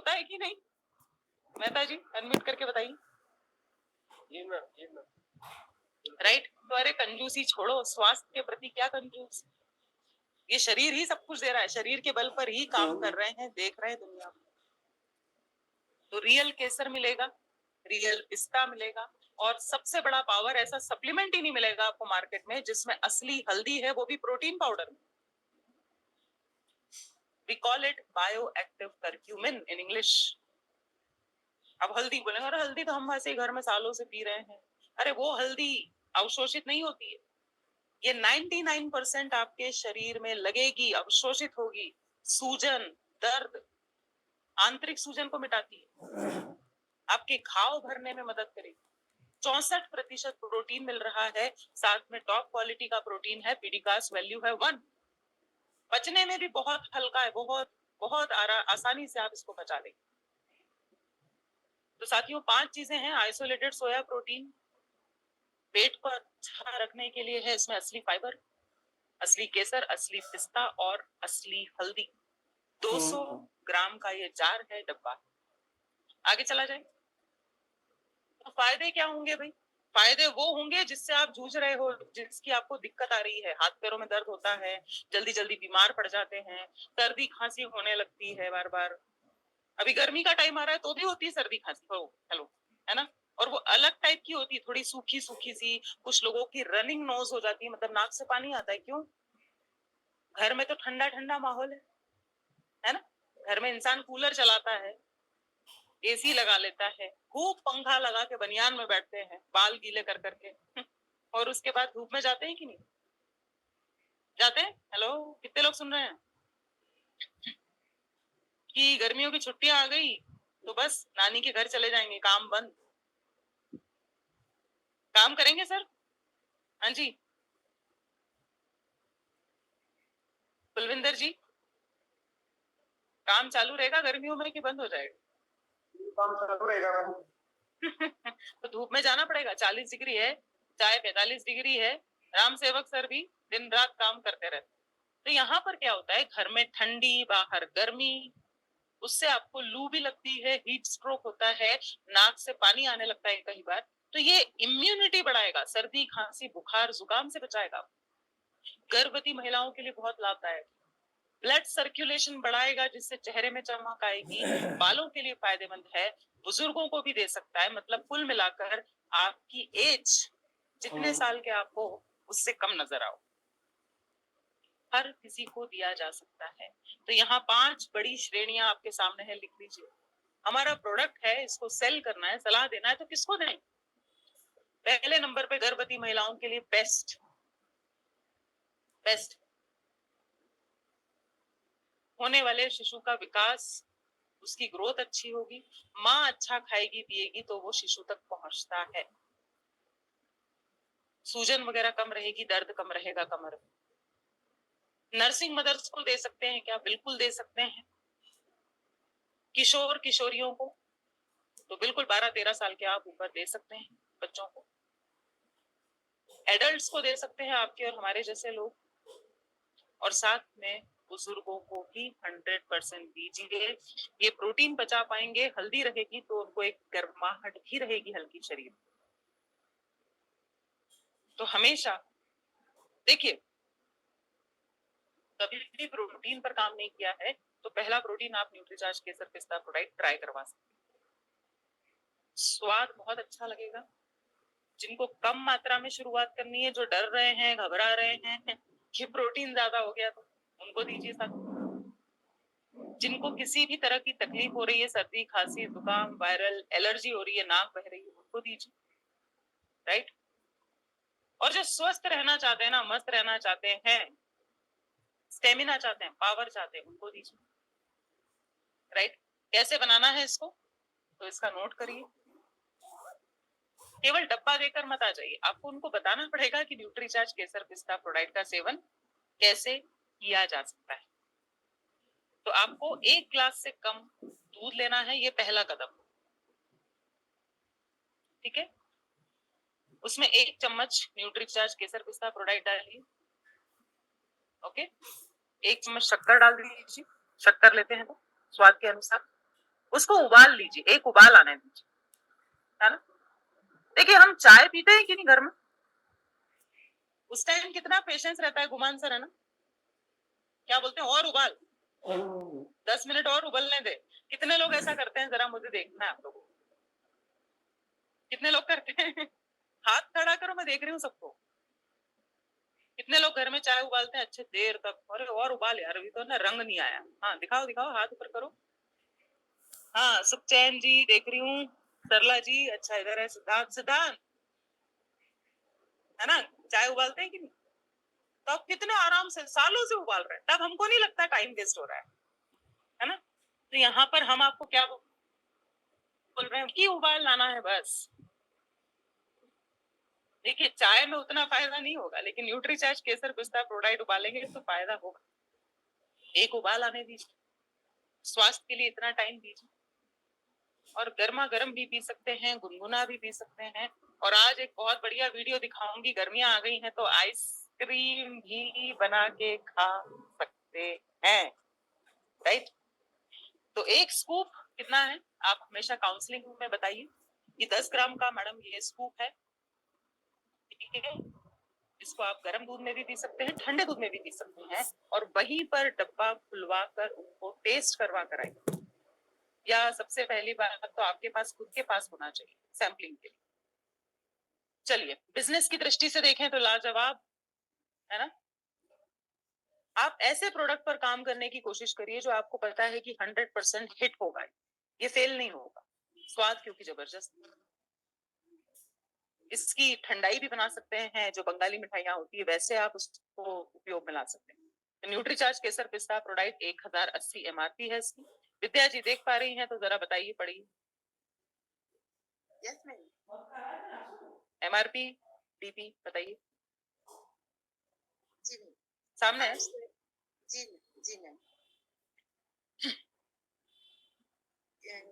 होता है कि नहीं? मेहता जी अनम्यूट करके बताइए। राइट। तो अरे कंजूसी छोड़ो, स्वास्थ्य के प्रति क्या कंजूस? ये शरीर ही सब कुछ दे रहा है, शरीर के बल पर ही काम कर रहे हैं, देख रहे हैं दुनिया में। तो रियल केसर मिलेगा, रियल पिस्ता मिलेगा, और सबसे बड़ा पावर, ऐसा सप्लीमेंट ही नहीं मिलेगा आपको मार्केट में जिसमें असली हल्दी है, वो भी प्रोटीन पाउडर में। We call it bioactive curcumin in English. अब हल्दी बोलेंगे, अरे हल्दी तो हम ऐसे ही घर में सालों से पी रहे हैं। अरे वो हल्दी अवशोषित नहीं होती है, ये 99% आपके शरीर में लगेगी, अवशोषित होगी, सूजन, दर्द, आंतरिक सूजन को मिटाती है, आपके घाव भरने में मदद करेगी। 64% प्रोटीन मिल रहा है, साथ में टॉप क्वालिटी का प्रोटीन है, पीडीकास वैल्यू है 1। पचने में भी बहुत हल्का है, बहुत बहुत आसानी से आप इसको पचा लेंगे। तो साथियों 5 चीजें हैं। आइसोलेटेड सोया प्रोटीन पेट को अच्छा रखने के लिए है, इसमें असली फाइबर, असली केसर, असली पिस्ता और असली हल्दी। 200 ग्राम का ये जार है, डब्बा। आगे चला जाए तो फायदे क्या होंगे भाई? फायदे वो होंगे जिससे आप जूझ रहे हो, जिसकी आपको दिक्कत आ रही है, हाथ पैरों में दर्द होता है, जल्दी जल्दी बीमार पड़ जाते हैं, सर्दी खांसी होने लगती है बार बार। अभी गर्मी का टाइम आ रहा है तो भी होती है सर्दी खांसी, हेलो, है ना? और वो अलग टाइप की होती है, थोड़ी सूखी सूखी सी। कुछ लोगों की रनिंग नोज हो जाती है, मतलब नाक से पानी आता है। क्यों? घर में तो ठंडा ठंडा माहौल है ना? घर में इंसान कूलर चलाता है, एसी लगा लेता है, खूब पंखा लगा के बनियान में बैठते हैं, बाल गीले कर करके और उसके बाद धूप में जाते हैं कि नहीं जाते हैं? हेलो, कितने लोग सुन रहे हैं कि गर्मियों की छुट्टियां आ गई तो बस नानी के घर चले जाएंगे, काम बंद? काम करेंगे सर? हाँ जी कुलविंदर जी, काम चालू रहेगा गर्मियों में कि बंद हो जाएगा? काम चालू रहेगा तो धूप में जाना पड़ेगा, 40 डिग्री है, चाहे 45 डिग्री है। राम सेवक सर भी दिन रात काम करते रहते। तो यहाँ पर क्या होता है, घर में ठंडी, बाहर गर्मी, उससे आपको लू भी लगती है, हीट स्ट्रोक होता है, नाक से पानी आने लगता है कई बार। तो ये इम्यूनिटी बढ़ाएगा, सर्दी खांसी बुखार जुकाम से बचाएगा। गर्भवती महिलाओं के लिए बहुत लाभदायक, ब्लड सर्कुलेशन बढ़ाएगा जिससे चेहरे में चमक आएगी, बालों के लिए फायदेमंद है, बुजुर्गों को भी दे सकता है। मतलब कुल मिलाकर आपकी एज जितने साल के आप हो उससे कम नजर आओ, हर किसी को दिया जा सकता है। तो यहाँ 5 बड़ी श्रेणियां आपके सामने है, लिख लीजिए। हमारा प्रोडक्ट है, इसको सेल करना है, सलाह देना है, तो किसको दें? पहले नंबर पे गर्भवती महिलाओं के लिए बेस्ट बेस्ट होने वाले शिशु का विकास, उसकी ग्रोथ अच्छी होगी, माँ अच्छा खाएगी पिएगी तो वो शिशु तक पहुंचता है, सूजन वगैरह कम रहेगी, दर्द कम रहेगा कमर में। नर्सिंग मदर्स को दे सकते हैं क्या? बिल्कुल दे सकते हैं। किशोर किशोरियों को तो बिल्कुल 12-13 साल के आप ऊपर दे सकते हैं बच्चों को। एडल्ट्स को दे सकते हैं, आपके और हमारे जैसे लोग, और साथ में बुजुर्गों को भी 100% दीजिए। ये प्रोटीन पचा पाएंगे, हल्दी रहेगी तो उनको एक गर्माहट भी रहेगी हल्की शरीर। तो हमेशा देखिए, कभी भी प्रोटीन पर काम नहीं किया है तो पहला प्रोटीन आप न्यूट्रीचार्ज केसर पिस्ता प्रोडक्ट ट्राई करवा सकते हैं। स्वाद बहुत अच्छा लगेगा। जिनको कम मात्रा में शुरुआत करनी है, जो डर रहे हैं, घबरा रहे हैं कि प्रोटीन ज्यादा हो गया, तो उनको दीजिए साथ। जिनको किसी भी तरह की तकलीफ हो रही है, सर्दी खांसी जुकाम वायरल एलर्जी हो रही है, नाक बह रही है, उनको दीजिए। राइट। और जो स्वस्थ रहना चाहते हैं ना, मस्त रहना चाहते हैं, स्टेमिना चाहते हैं, पावर चाहते हैं, उनको दीजिए। राइट। कैसे बनाना है इसको, तो इसका नोट करिए। केवल डब्बा देकर मत आ जाइए, आपको उनको बताना पड़ेगा कि न्यूट्रीचार्ज केसर पिस्ता प्रोडक्ट का सेवन कैसे किया जा सकता है। तो आपको 1 ग्लास से कम दूध लेना है, ये पहला कदम। ठीक है, उसमें 1 चम्मच न्यूट्रीचार्ज केसर पिस्ता प्रोडक्ट डालिए। ओके, 1 चम्मच शक्कर डाल दीजिए, शक्कर लेते हैं तो स्वाद के अनुसार। उसको उबाल लीजिए, एक उबाल आने दीजिए, है ना। देखिए हम चाय पीते हैं कि नहीं घर में, उस टाइम कितना पेशेंस रहता है गुमान सर, है ना। क्या बोलते हैं, और उबाल, 10 मिनट और उबलने दे। कितने लोग ऐसा करते हैं, जरा मुझे देखना है आप लोगों को, कितने लोग करते हैं? हाथ खड़ा करो, मैं देख रही हूँ सबको। कितने लोग घर में चाय उबालते हैं अच्छे देर तक, अरे और उबाल यार, अभी तो ना रंग नहीं आया। हाँ दिखाओ दिखाओ, हाथ ऊपर करो। हाँ सुखचैन जी देख रही हूँ, सरला जी, अच्छा इधर है सिद्धांत, सिद्धांत है ना, चाय उबालते हैं कि नहीं। तो आप कितने आराम से सालों से उबाल रहे हैं, तब हमको नहीं लगता टाइम वेस्ट हो रहा है ना। तो यहाँ पर हम आपको क्या बोल रहे हैं कि उबाल लाना है बस। देखिए चाय में उतना फायदा नहीं होगा, लेकिन न्यूट्रीचार्ज केसर पिस्ता प्रोडाइट उबालेंगे तो फायदा होगा। एक उबाल आने दीजिए, स्वास्थ्य के लिए इतना टाइम दीजिए। और गर्मा गर्म भी पी सकते हैं, गुनगुना भी पी सकते हैं। और आज एक बहुत बढ़िया वीडियो दिखाऊंगी, गर्मियां आ गई हैं तो आइसक्रीम भी बना के खा सकते हैं, राइट। तो एक स्कूप कितना है, आप हमेशा काउंसलिंग में बताइए कि 10 ग्राम का मैडम ये स्कूप है, ठीक है। इसको आप गर्म दूध में भी पी सकते हैं, ठंडे दूध में भी पी सकते हैं, और वहीं पर डब्बा खुलवा कर उनको टेस्ट करवा कर आइए। या सबसे पहली बात तो आपके पास खुद के पास होना चाहिए सैम्पलिंग के लिए। चलिए बिजनेस की दृष्टि से देखें तो लाजवाब, है ना। आप ऐसे प्रोडक्ट पर काम करने की कोशिश करिए जो आपको पता है कि 100% हिट होगा, ये फेल नहीं होगा। स्वाद क्योंकि जबरदस्त, इसकी ठंडाई भी बना सकते हैं, जो बंगाली मिठाइयां होती है वैसे आप उसको उपयोग में ला सकते हैं। तो न्यूट्रीचार्ज केसर पिस्ता प्रोडक्ट 1080 MRP है इसकी। विद्या जी देख पा रही हैं तो जरा बताइए, पढ़िए। Yes ma'am. MRP DP बताइए, जी मैम, सामने है। जी जी मैम।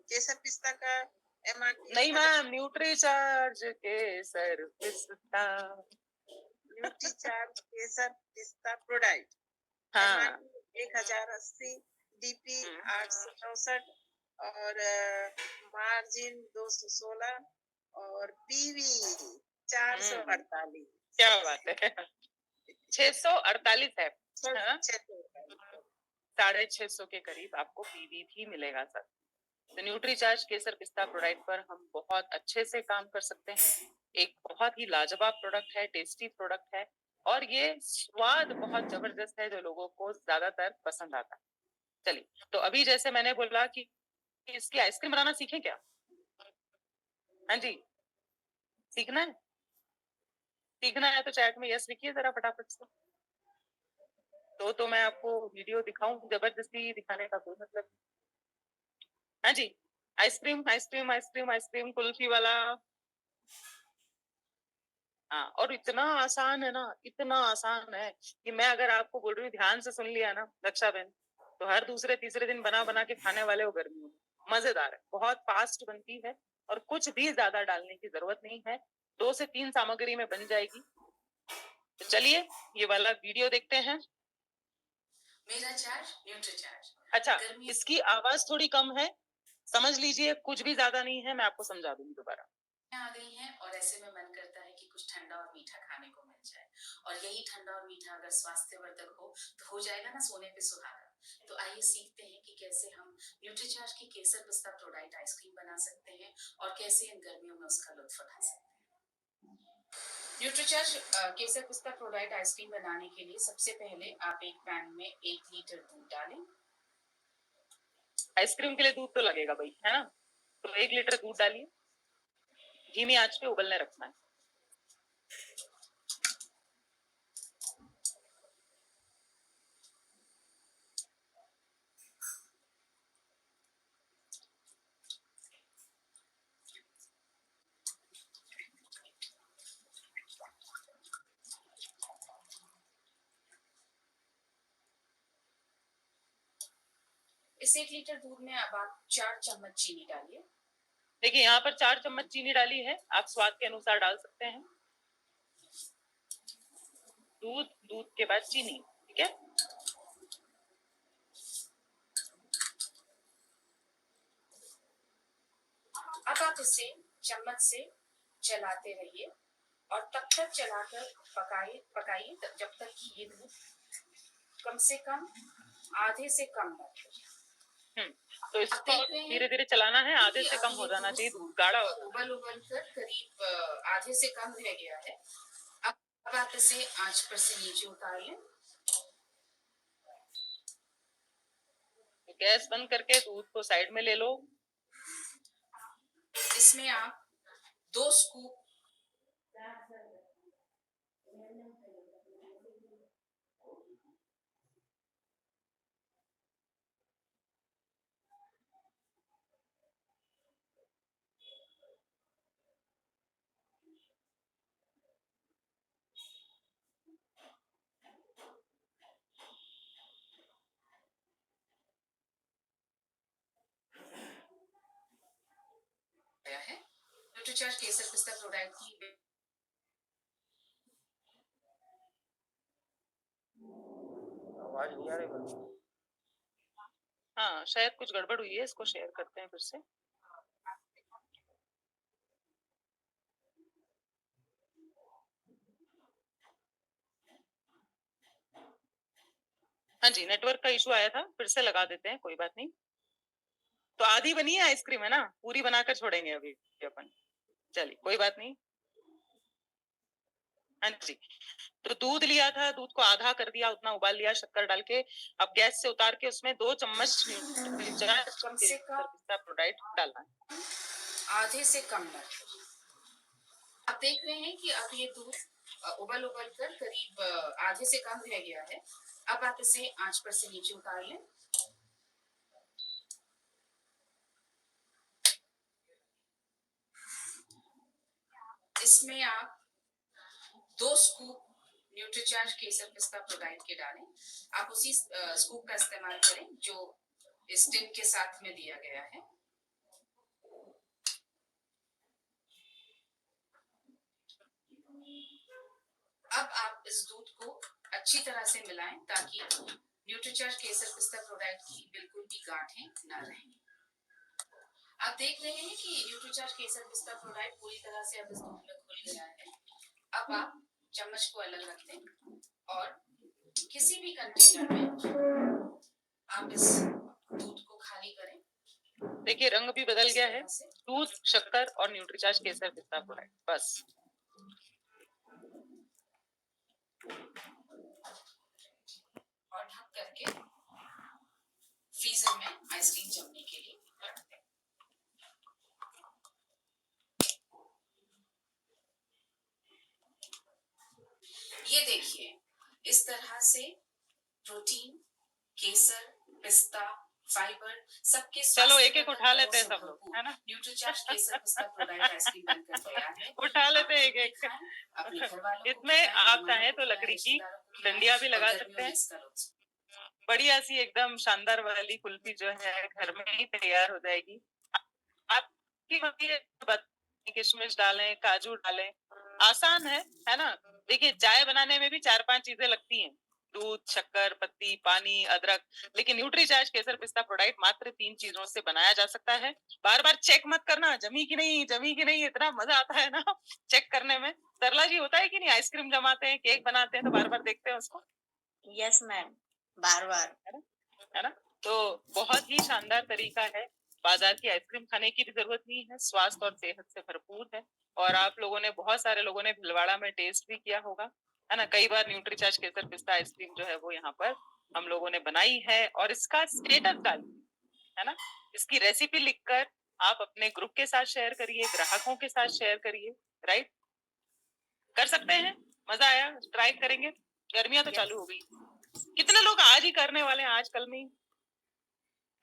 केसर पिस्ता का MRP नहीं मैम, न्यूट्रीचार्ज केसर पिस्ता, न्यूट्रीचार्ज केसर पिस्ता प्रोडक्ट हाँ MRP 1080, DP 864 और मार्जिन 216 और PV 448। क्या बात है, 648 है, हाँ? 650 के करीब आपको पीवी भी मिलेगा सर। तो न्यूट्रीचार्ज केसर पिस्ता प्रोडक्ट पर हम बहुत अच्छे से काम कर सकते हैं। एक बहुत ही लाजवाब प्रोडक्ट है, टेस्टी प्रोडक्ट है, और ये स्वाद बहुत जबरदस्त है जो लोगों को ज्यादातर पसंद आता है। चलिए तो अभी जैसे मैंने बोला कि इसकी आइसक्रीम बनाना सीखें क्या। हाँ जी, सीखना है, सीखना है तो चैट में यस लिखिए जरा फटाफट से। तो मैं आपको वीडियो दिखाऊं, जबरदस्ती दिखाने का कोई मतलब नहीं। हाँ जी, ice cream ice cream ice cream ice cream kulfi वाला। हाँ, और इतना आसान है ना, इतना आसान है कि मैं अगर आपको बोल रही हूँ ध्यान से सुन लिया ना रक्षा बहन, तो हर दूसरे तीसरे दिन बना बना के खाने वाले हो गर्मियों में। मजेदार है, बहुत फास्ट बनती है, और कुछ भी ज्यादा डालने की जरूरत नहीं है, 2 से 3 सामग्री में बन जाएगी। तो चलिए ये वाला वीडियो देखते हैं। मेरा चार्ज न्यूट्रीचार्ज। अच्छा, इसकी आवाज थोड़ी कम है, समझ लीजिए, कुछ भी ज्यादा नहीं है, मैं आपको समझा दूंगी दोबारा। आ गई हैं और ऐसे में मन करता है कि कुछ ठंडा और मीठा खाने को मिल जाए, और यही ठंडा और मीठा अगर स्वास्थ्यवर्धक हो तो हो जाएगा ना सोने पे सुहागा। तो आइए सीखते हैं कि कैसे हम न्यूट्रीचार्ज की केसर पिस्ता प्रोडाइट आइसक्रीम बना सकते हैं और कैसे इन गर्मियों में उसका लुत्फ उठा सकते हैं। न्यूट्रीचार्ज केसर पिस्ता प्रोडाइट आइसक्रीम बनाने के लिए सबसे पहले आप एक पैन में 1 लीटर दूध डालें। आइसक्रीम के लिए दूध तो लगेगा भाई, है ना। तो 1 लीटर दूध डालिए, धीमी आंच पे उबलने रखना है। इस 1 लीटर दूध में अब आप 4 चम्मच चीनी डालिए। देखिए यहाँ पर 4 चम्मच चीनी डाली है, आप स्वाद के अनुसार डाल सकते हैं। दूध के बाद चीनी, ठीक है। आप इसे चम्मच से चलाते रहिए और तब तक चलाकर पकाइए जब तक कि ये दूध कम से कम आधे से कम न हो। तो इसको धीरे धीरे चलाना है, आधे से कम हो जाना चाहिए, दूध गाढ़ा हो। उबल कर करीब आधे से कम रह गया है। अब आप इसे आंच पर से नीचे उतार लें। गैस बंद करके दूध को साइड में ले लो। इसमें आप 2 स्कूप है न्यूट्रीचार्ज केसर पिस्ता प्रोडक्ट की आवाज नहीं आ रही। हाँ, शायद कुछ गड़बड़ हुई है, इसको शेयर करते हैं फिर से। हाँ जी, नेटवर्क का इशू आया था, फिर से लगा देते हैं, कोई बात नहीं। तो आधी बनी है आइसक्रीम, है ना, पूरी बनाकर छोड़ेंगे अभी अपन। चलिए, कोई बात नहीं। हाँ जी, तो दूध लिया था, दूध को आधा कर दिया, उतना उबाल लिया शक्कर डाल के। अब गैस से उतार के उसमें 2 चम्मच कम से कम प्रोडाइट डालना है। आधे से कम न। आप देख रहे हैं कि अब ये दूध उबल कर करीब आधे से कम रह गया है। अब आप इसे आंच पर से नीचे उतार लें। इसमें आप 2 स्कूप न्यूट्रीचार्ज केसर पिस्ता प्रोडाइट के डालें। आप उसी स्कूप का इस्तेमाल करें जो इस टिप के साथ में दिया गया है। अब आप इस दूध को अच्छी तरह से मिलाएं ताकि न्यूट्रीचार्ज केसर पिस्ता प्रोडक्ट की बिल्कुल भी गांठें न रहें। आप देख रहे हैं कि न्यूट्रीचार्ज केसर पिस्ता प्रोडक्ट पूरी तरह से अब इस दूध में घुल गया है। अब आप चम्मच को अलग रख दें और किसी भी कंटेनर में आप इस दूध को खाली करें। देखिए, रंग भी बदल गया है, दूध, शक्कर और न्यूट्रीचार्ज केसर पिस्ता प्रोडक्ट, बस। और ढक करके फ्रीजर में आइसक्रीम जमने के लिए रख दें। ये देखिए, इस तरह से प्रोटीन, केसर, पिस्ता, फाइबर सबके चलो एक एक उठा लेते हैं सब लोग, है ना। न्यूट्रीचार्ज केसर पिस्ता प्रोडक्ट आइसक्रीम बनकर तैयार है। उठा लेते हैं एक एक। इसमें आप चाहे तो लकड़ी की डंडिया भी लगा सकते हैं। बढ़िया सी एकदम शानदार वाली कुल्फी जो है घर में ही तैयार हो जाएगी। आपकी मर्जी है, किशमिश डालें, काजू डालें, आसान है ना। देखिए, चाय बनाने में भी 4-5 चीजें लगती हैं, दूध, शक्कर, पत्ती, पानी, अदरक। लेकिन न्यूट्रीचार्ज केसर पिस्ता प्रोडक्ट मात्र 3 चीजों से बनाया जा सकता है। बार बार चेक मत करना, जमी की नहीं, इतना मजा आता है ना चेक करने में। सरला जी, होता है कि नहीं, आइसक्रीम जमाते हैं, केक बनाते हैं, तो बार बार देखते हैं उसको। यस मैम, बार बार, है ना। तो बहुत ही शानदार तरीका है, बाजार की आइसक्रीम खाने की भी जरूरत नहीं है, स्वास्थ्य और सेहत से भरपूर है। और आप लोगों ने, बहुत सारे लोगों ने भिलवाड़ा में टेस्ट भी किया होगा, है ना। कई बार न्यूट्रीचार्ज केसर पिस्ता आइसक्रीम जो है वो यहाँ पर हम लोगों ने बनाई है, और इसका स्टेटस डालिए, है ना। इसकी रेसिपी लिखकर आप अपने ग्रुप के साथ शेयर करिए, ग्राहकों के साथ शेयर करिए, राइट। कर सकते हैं, मजा आया, ट्राई करेंगे। गर्मियां तो चालू हो गई, कितने लोग आज ही करने वाले हैं, आज कल में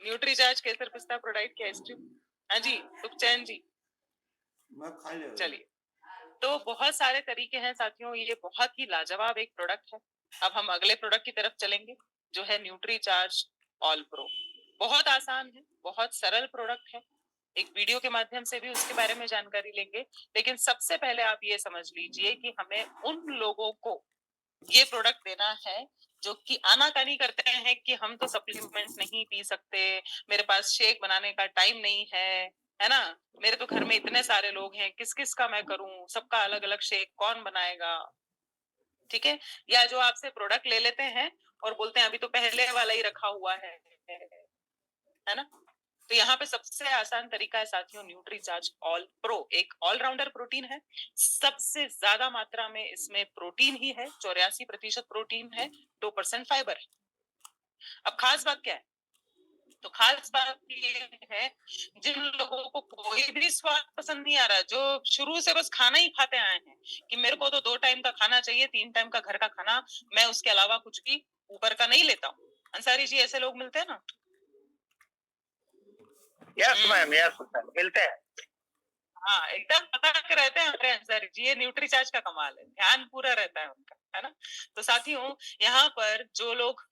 न्यूट्रीचार्ज केसर पिस्ता प्रोडक्ट की आइसक्रीम। हाँ जी, सुखचैन जी, मैं खा ले। चलिए, तो बहुत सारे तरीके हैं साथियों, ये बहुत ही लाजवाब एक प्रोडक्ट है। अब हम अगले प्रोडक्ट की तरफ चलेंगे, जो है न्यूट्रीचार्ज ऑल प्रो। बहुत आसान है, बहुत सरल प्रोडक्ट है, एक वीडियो के माध्यम से भी उसके बारे में जानकारी लेंगे। लेकिन सबसे पहले आप ये समझ लीजिए कि हमें उन लोगों को ये प्रोडक्ट देना है जो कि आनाकानी करते हैं कि हम तो सप्लीमेंट नहीं पी सकते, मेरे पास शेक बनाने का टाइम नहीं है, है ना। मेरे तो घर में इतने सारे लोग हैं, किस किस का मैं करूं, सबका अलग अलग शेक कौन बनाएगा, ठीक है। या जो आपसे प्रोडक्ट ले लेते हैं और बोलते हैं अभी तो पहले वाला ही रखा हुआ है ना। तो यहाँ पे सबसे आसान तरीका है साथियों, न्यूट्रीचार्ज ऑल प्रो। एक ऑलराउंडर प्रोटीन है, सबसे ज्यादा मात्रा में इसमें प्रोटीन ही है, 84% प्रोटीन है, 2% फाइबर है। अब खास बात क्या है, तो खास बात ये है, जिन लोगों को कोई भी स्वाद पसंद नहीं आ रहा, जो शुरू से बस खाना ही खाते आए हैं कि मेरे को तो 2 टाइम का खाना चाहिए, 3 टाइम का घर का खाना, मैं उसके अलावा कुछ भी ऊपर का नहीं लेता हूँ। अंसारी जी, ऐसे लोग मिलते हैं ना? यस मैम, यस मैम, मिलते हैं। हाँ, एकदम सतर्क रहते हैं हमारे अंसारी जी, ये न्यूट्रीचार्ज का कमाल है, ध्यान पूरा रहता है उनका, है ना। तो साथियों, यहाँ पर जो लोग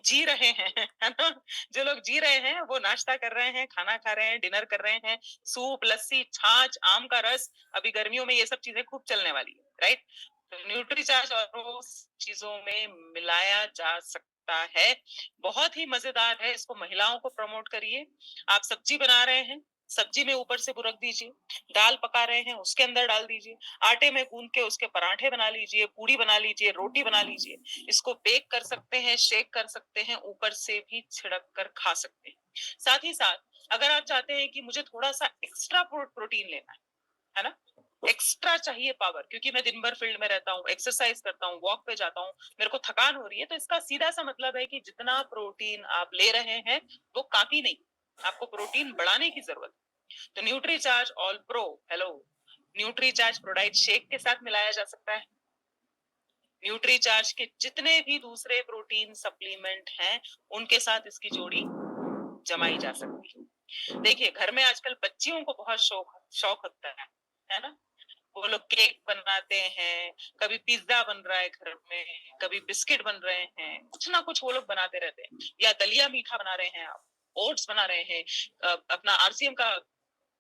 जी रहे हैं, है ना, जो लोग जी रहे हैं वो नाश्ता कर रहे हैं, खाना खा रहे हैं, डिनर कर रहे हैं, सूप, लस्सी, छाछ, आम का रस, अभी गर्मियों में ये सब चीजें खूब चलने वाली है, राइट। तो न्यूट्रीचार्ज और उस चीजों में मिलाया जा सकता है, बहुत ही मजेदार है, इसको महिलाओं को प्रमोट करिए। आप सब्जी बना रहे हैं, सब्जी में ऊपर से बुरक दीजिए, दाल पका रहे हैं उसके अंदर डाल दीजिए, आटे में गूंद के उसके पराठे बना लीजिए, पूड़ी बना लीजिए, रोटी बना लीजिए, इसको बेक कर सकते हैं, शेक कर सकते हैं, ऊपर से भी छिड़क कर खा सकते हैं। साथ ही साथ अगर आप चाहते हैं कि मुझे थोड़ा सा एक्स्ट्रा प्रोटीन लेना है ना, एक्स्ट्रा चाहिए पावर, क्योंकि मैं दिन भर फील्ड में रहता हूँ, एक्सरसाइज करता हूँ, वॉक पे जाता हूँ, मेरे को थकान हो रही है, तो इसका सीधा सा मतलब है कि जितना प्रोटीन आप ले रहे हैं वो काफी नहीं, आपको प्रोटीन बढ़ाने की जरूरत है। तो Nutricharge all pro, hello, Nutricharge ProDiet shake के साथ मिलाया जा सकता है, न्यूट्रीचार्ज के जितने भी दूसरे प्रोटीन सप्लीमेंट हैं उनके साथ इसकी जोड़ी जमाई जा सकती है। देखिए, घर में आजकल बच्चियों को बहुत शौक होता है ना, वो लोग केक बनाते हैं, कभी पिज्जा बन रहा है घर में, कभी बिस्किट बन रहे हैं, कुछ ना कुछ वो लोग बनाते रहते हैं, या दलिया मीठा बना रहे हैं, आप ओट्स बना रहे हैं, अपना आरसीएम का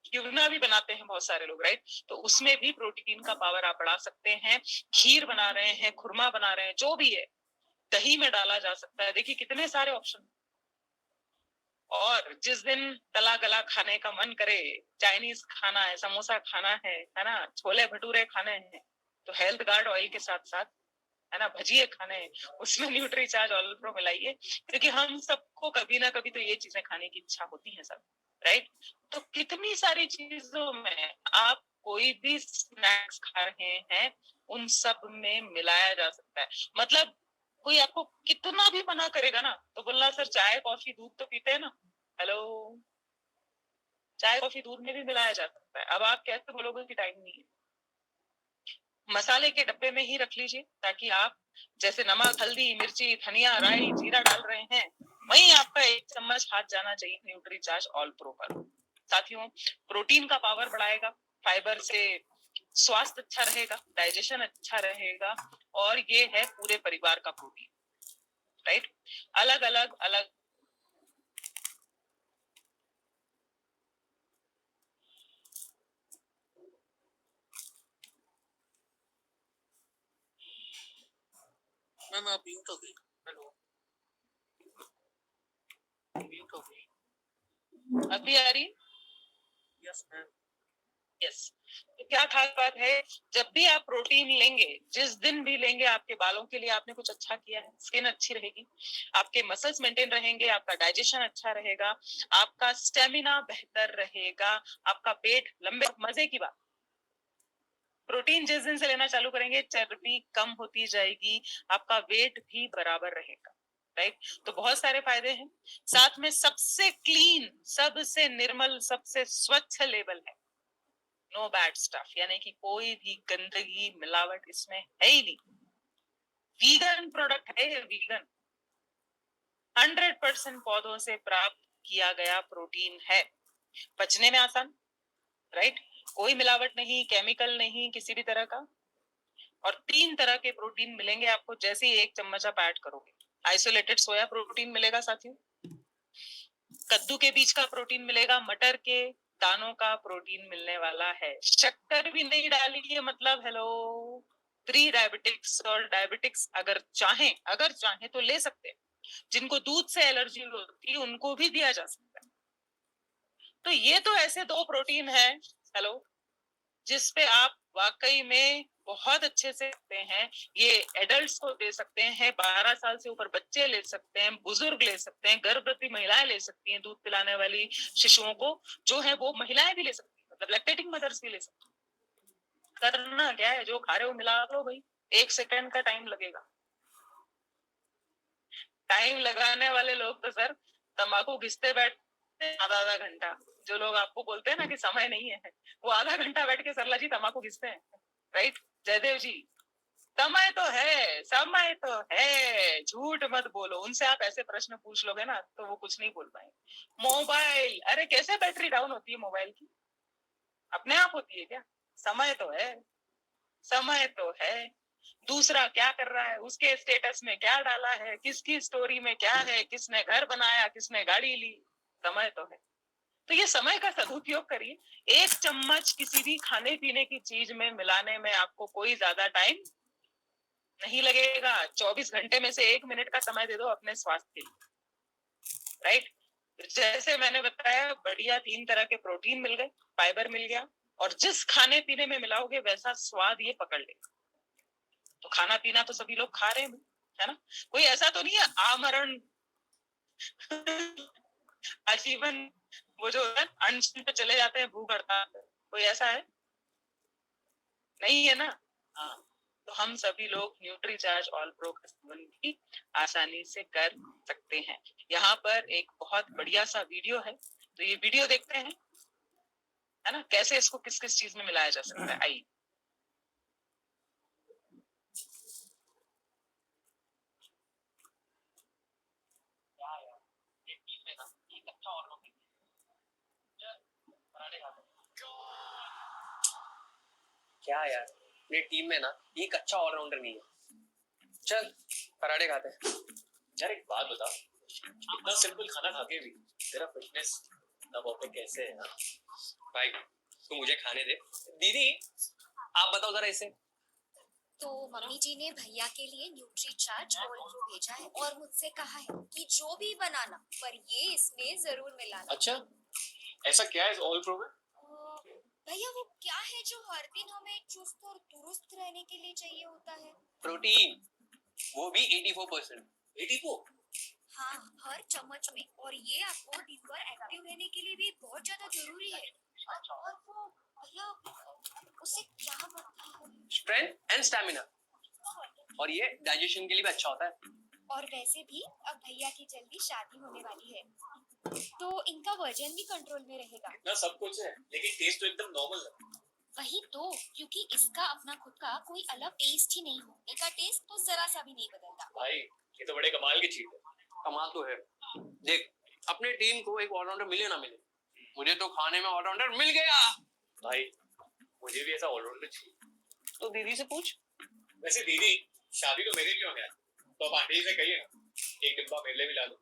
क्यूना भी बनाते हैं बहुत सारे लोग, राइट। तो उसमें भी प्रोटीन का पावर आप बढ़ा सकते हैं, खीर बना रहे हैं, खुरमा बना रहे हैं, जो भी है, दही में डाला जा सकता है, देखिए कितने सारे ऑप्शन। और जिस दिन तला गला खाने का मन करे, चाइनीज खाना है, समोसा खाना है ना, छोले भटूरे खाने हैं, तो हेल्थ गार्ड ऑयल के साथ साथ, है ना, भजिए खाने हैं, उसमें न्यूट्रीचार्ज ऑयल प्रो मिलाइए, क्योंकि हम सबको कभी ना कभी तो ये चीजें खाने की इच्छा होती है सब, राइट। तो कितनी सारी चीजों में आप कोई भी स्नैक्स खा रहे हैं, उन सब में मिलाया जा सकता है। मतलब कोई आपको कितना भी मना करेगा ना, तो बोलना सर चाय कॉफी दूध तो पीते हैं ना, हेलो, चाय कॉफी दूध में भी मिलाया जा सकता है। अब आप कैसे बोलोगे कि टाइम नहीं है, मसाले के डब्बे में ही रख लीजिए, ताकि आप जैसे नमक, हल्दी, मिर्ची, धनिया, राई, जीरा डाल रहे हैं, वहीं आपका 1 चम्मच हाथ जाना चाहिए न्यूट्रीचार्ज ऑल प्रो पर। साथियों, प्रोटीन का पावर बढ़ाएगा, फाइबर से स्वास्थ्य अच्छा रहेगा, डाइजेशन अच्छा रहेगा, और ये है पूरे परिवार का प्रोटीन, राइट। अलग अलग अलग मैम आप म्यूट हो गई। हेलो, म्यूट हो गई। अभी आ रही, यस मैम। यस। तो क्या खास बात है, जब भी आप प्रोटीन लेंगे, जिस दिन भी लेंगे, आपके बालों के लिए आपने कुछ अच्छा किया है, स्किन अच्छी रहेगी, आपके मसल्स मेंटेन रहेंगे, आपका डाइजेशन अच्छा रहेगा, आपका स्टेमिना बेहतर रहेगा, आपका पेट लंबे, मजे की बात, प्रोटीन जिस दिन से लेना चालू करेंगे, चर्बी कम होती जाएगी, आपका वेट भी बराबर रहेगा, राइट। तो बहुत सारे फायदे हैं, साथ में सबसे क्लीन, सबसे निर्मल, सबसे स्वच्छ लेबल है, नो बैड स्टफ, यानी कि कोई भी गंदगी मिलावट इसमें है ही नहीं, वीगन प्रोडक्ट है ये, वीगन 100% पौधों से प्राप्त किया गया प्रोटीन है, पचने में आसान, राइट, कोई मिलावट नहीं, केमिकल नहीं किसी भी तरह का, और 3 तरह के प्रोटीन मिलेंगे आपको जैसे ही 1 चम्मच आप ऐड करोगे। आइसोलेटेड सोया प्रोटीन मिलेगा साथियों, कद्दू के बीज का प्रोटीन मिलेगा, मटर के दानों का प्रोटीन मिलने वाला है, शक्कर भी नहीं डाली है, मतलब हेलो, प्री डायबिटिक्स और डायबिटिक्स अगर चाहें तो ले सकते हैं, जिनको दूध से एलर्जी होती है उनको भी दिया जा सकता है, तो ये तो ऐसे 2 प्रोटीन है, हेलो, जिस पे आप वाकई में बहुत अच्छे से सकते हैं। ये एडल्ट्स को दे सकते हैं, 12 साल से ऊपर बच्चे ले सकते हैं, बुजुर्ग ले सकते हैं, गर्भवती महिलाएं ले सकती हैं, दूध पिलाने वाली शिशुओं को जो है वो महिलाएं भी ले सकती हैं, मतलब लैक्टेटिंग मदर्स भी ले सकती हैं। करना क्या है, जो खा रहे हो मिला लो भाई, 1 सेकंड का टाइम लगेगा। टाइम लगाने वाले लोग तो सर तंबाकू घिसते बैठते आधा घंटा। जो लोग आपको बोलते हैं ना कि समय नहीं है, वो आधा घंटा बैठ के सरला जी तंबाकू घिसते हैं, राइट जयदेव जी? समय तो है, समय तो है, झूठ मत बोलो। उनसे आप ऐसे प्रश्न पूछ लोगे ना तो वो कुछ नहीं बोल पाएंगे। मोबाइल, अरे कैसे बैटरी डाउन होती है मोबाइल की? अपने आप होती है क्या? समय तो है, समय तो है। दूसरा क्या कर रहा है, उसके स्टेटस में क्या डाला है, किसकी स्टोरी में क्या है, किसने घर बनाया, किसने गाड़ी ली, समय तो है। तो ये समय का सदुपयोग करिए। 1 चम्मच किसी भी खाने पीने की चीज में मिलाने में आपको कोई ज्यादा टाइम नहीं लगेगा। 24 घंटे में से 1 मिनट का समय दे दो अपने स्वास्थ्य के लिए, राइट? जैसे मैंने बताया, बढ़िया 3 तरह के प्रोटीन मिल गए, फाइबर मिल गया, और जिस खाने पीने में मिलाओगे वैसा स्वाद ये पकड़ लेगा। तो खाना पीना तो सभी लोग खा रहे हैं, है ना? कोई ऐसा तो नहीं है आमरण आजीवन, वो जो है अनशन पे चले जाते हैं, भूख हड़ताल पे, कोई ऐसा है? नहीं है ना? हाँ, तो हम सभी लोग न्यूट्रीचार्ज ऑल प्रो का सेवन भी आसानी से कर सकते हैं। यहाँ पर एक बहुत बढ़िया सा वीडियो है, तो ये वीडियो देखते हैं, है ना, कैसे इसको किस किस चीज में मिलाया जा सकता है। आइए। क्या यार, मेरी टीम में ना एक अच्छा ऑलराउंडर नहीं है। चल पराठे खाते हैं। यार एक बात बता, इतना सिंपल खाना खा के भी तेरा फिटनेस इतना परफेक्ट कैसे है यार? भाई तू मुझे खाने दे। दीदी आप बताओ जरा इसे। तो मम्मी जी ने भैया के लिए न्यूट्रीचार्ज ऑल प्रो भेजा है और मुझसे कहा है कि जो भी बनाना पर ये इसमें जरूर मिलाना। अच्छा, ऐसा क्या है इस ऑल प्रो में? भैया वो क्या है जो हर दिन हमें चुस्त और दुरुस्त रहने के लिए चाहिए होता है? प्रोटीन, वो भी 84%। 84? हाँ, हर चम्मच में, और ये आपको दिन भर एक्टिव रहने के लिए भी बहुत ज्यादा जरूरी है। और वो भैया उससे क्या बनता है? स्ट्रेंथ एंड स्टैमिना, और ये डाइजेशन के लिए भी अच्छा होता है। और वैसे भी अब भैया की जल्दी शादी होने वाली है, तो इनका वजन भी कंट्रोल में रहेगा। इतना सब कुछ है लेकिन टेस्ट तो एकदम नॉर्मल है। वही तो, क्योंकि इसका अपना खुद का कोई अलग टेस्ट ही नहीं है। इनका टेस्ट तो जरा सा भी नहीं बदलता। भाई ये तो बड़े कमाल की चीज है। कमाल तो है। देख, अपने टीम को एक ऑलराउंडर मिले ना मिले, मुझे तो खाने में ऑलराउंडर मिल गया। भाई मुझे भी ऐसा ऑलराउंडर चाहिए। तो दीदी से पूछ। वैसे दीदी, शादी तो मेरे क्यों है? तो आप आंटी से कहिए ना, एक डिब्बा मेरे लिए भी ला दो।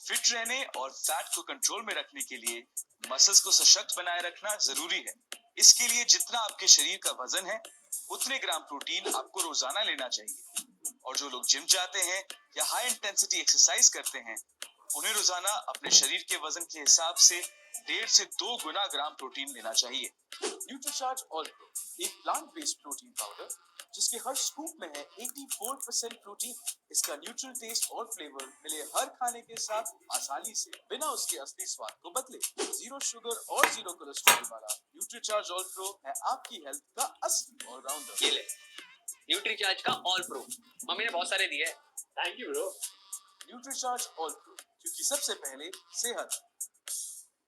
फिट रहने और फैट को कंट्रोल में रखने के लिए मसल्स को सशक्त बनाए रखना जरूरी है। इसके लिए जितना आपके शरीर का वजन है उतने ग्राम प्रोटीन आपको रोजाना लेना चाहिए। और जो लोग जिम जाते हैं या हाई इंटेंसिटी एक्सरसाइज करते हैं, उन्हें रोजाना अपने शरीर के वजन के हिसाब से 1.5 से 2 गुना ग्राम प्रोटीन लेना चाहिए। न्यूट्रीचार्ज ऑल प्रो एक प्लांट बेस्ड प्रोटीन पाउडर जिसके हर स्कूप में है 84% प्रोटीन। इसका न्यूट्रल टेस्ट और फ्लेवर मिले हर खाने के साथ आसानी से, बिना उसके असली स्वाद को बदले। 0 शुगर और 0 कोलेस्ट्रॉल वाला न्यूट्रीचार्ज ऑल प्रो है आपकी हेल्थ का असली ऑलराउंडर। ये ले न्यूट्रीचार्ज का ऑल प्रो, मम्मी ने बहुत सारे दिए हैं। Thank you bro. Nutricharge all pro, क्योंकि सबसे पहले सेहत।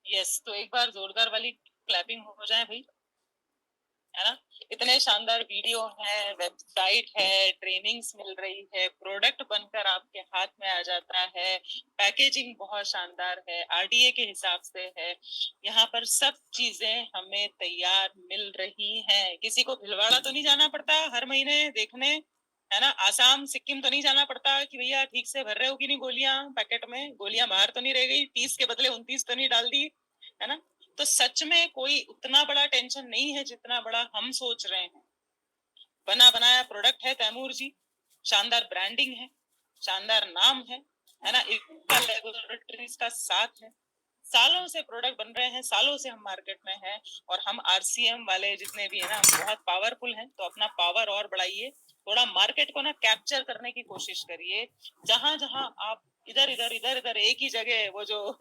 यस, तो एक बार जोरदार वाली क्लैपिंग हो जाए भाई, है ना? इतने शानदार वीडियो है, वेबसाइट है, ट्रेनिंग्स मिल रही है, प्रोडक्ट बनकर आपके हाथ में आ जाता है, पैकेजिंग बहुत शानदार है, आरडीए के हिसाब से है। यहाँ पर सब चीजें हमें तैयार मिल रही हैं। किसी को भिलवाड़ा तो नहीं जाना पड़ता हर महीने देखने, है ना? आसाम सिक्किम तो नहीं जाना पड़ता कि भैया ठीक से भर रहे हो कि नहीं गोलियां, पैकेट में गोलियां बाहर तो नहीं रह गई, 30 के बदले 29 तो नहीं डाल दी, है ना? तो सच में कोई उतना बड़ा टेंशन नहीं है जितना बड़ा हम सोच रहे हैं। बना बनाया प्रोडक्ट है तैमूर जी, शानदार ब्रांडिंग है, शानदार नाम है ना? इक्का लैबोरेटरीज का साथ है, सालों से प्रोडक्ट बन रहे हैं, सालों से हम मार्केट में हैं, और हम आरसीएम वाले जितने भी है ना, हम बहुत पावरफुल हैं। तो अपना पावर और बढ़ाइए, थोड़ा मार्केट को ना कैप्चर करने की कोशिश करिए। जहां जहां आप इधर इधर एक ही जगह, वो जो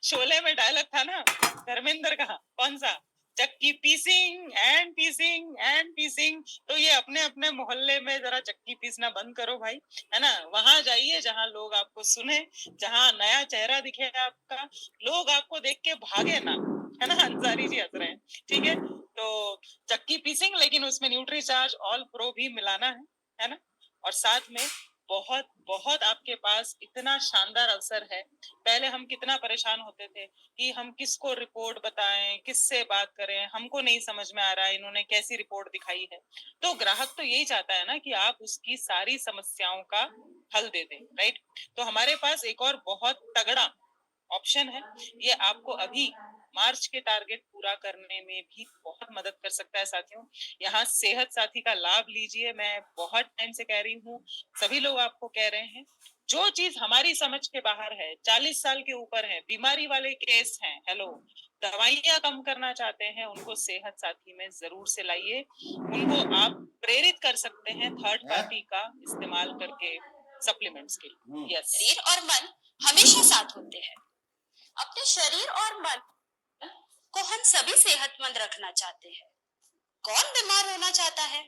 शोले में डायलॉग था ना धर्मेंद्र का, कौन सा, चक्की पीसिंग एंड पीसिंग एंड पीसिंग, तो ये अपने अपने मोहल्ले में जरा चक्की पीसना बंद करो भाई, है ना। वहां जाइए जहां लोग आपको सुने, जहां नया चेहरा दिखे आपका, लोग आपको देख के भागे ना, है ना। अंसारी जी हंस रहे हैं, ठीक है। तो चक्की पीसिंग, लेकिन उसमें न्यूट्री चार्ज ऑल प्रो भी मिलाना है ना। और साथ में बहुत बहुत आपके पास इतना शानदार अवसर है। पहले हम कितना परेशान होते थे कि हम किसको रिपोर्ट बताएं, किससे बात करें, हमको नहीं समझ में आ रहा है इन्होंने कैसी रिपोर्ट दिखाई है। तो ग्राहक तो यही चाहता है ना कि आप उसकी सारी समस्याओं का हल दे दें, राइट। तो हमारे पास एक और बहुत तगड़ा ऑप्शन है, ये आपको अभी मार्च के टारगेट पूरा करने में भी बहुत मदद कर सकता है साथियों। यहाँ सेहत साथी का लाभ लीजिए, मैं बहुत टाइम से कह रही हूँ, सभी लोग आपको कह रहे हैं। जो चीज हमारी समझ के बाहर है, 40 साल के ऊपर है, बीमारी वाले केस हैं, हेलो, दवाइयां कम करना चाहते हैं, उनको सेहत साथी में जरूर से लाइए। उनको आप प्रेरित कर सकते हैं थर्ड पार्टी का इस्तेमाल करके सप्लीमेंट्स के लिए। यस, शरीर और मन हमेशा साथ होते हैं। अपने शरीर और मन को हम सभी सेहतमंद रखना चाहते हैं। कौन बीमार होना चाहता है?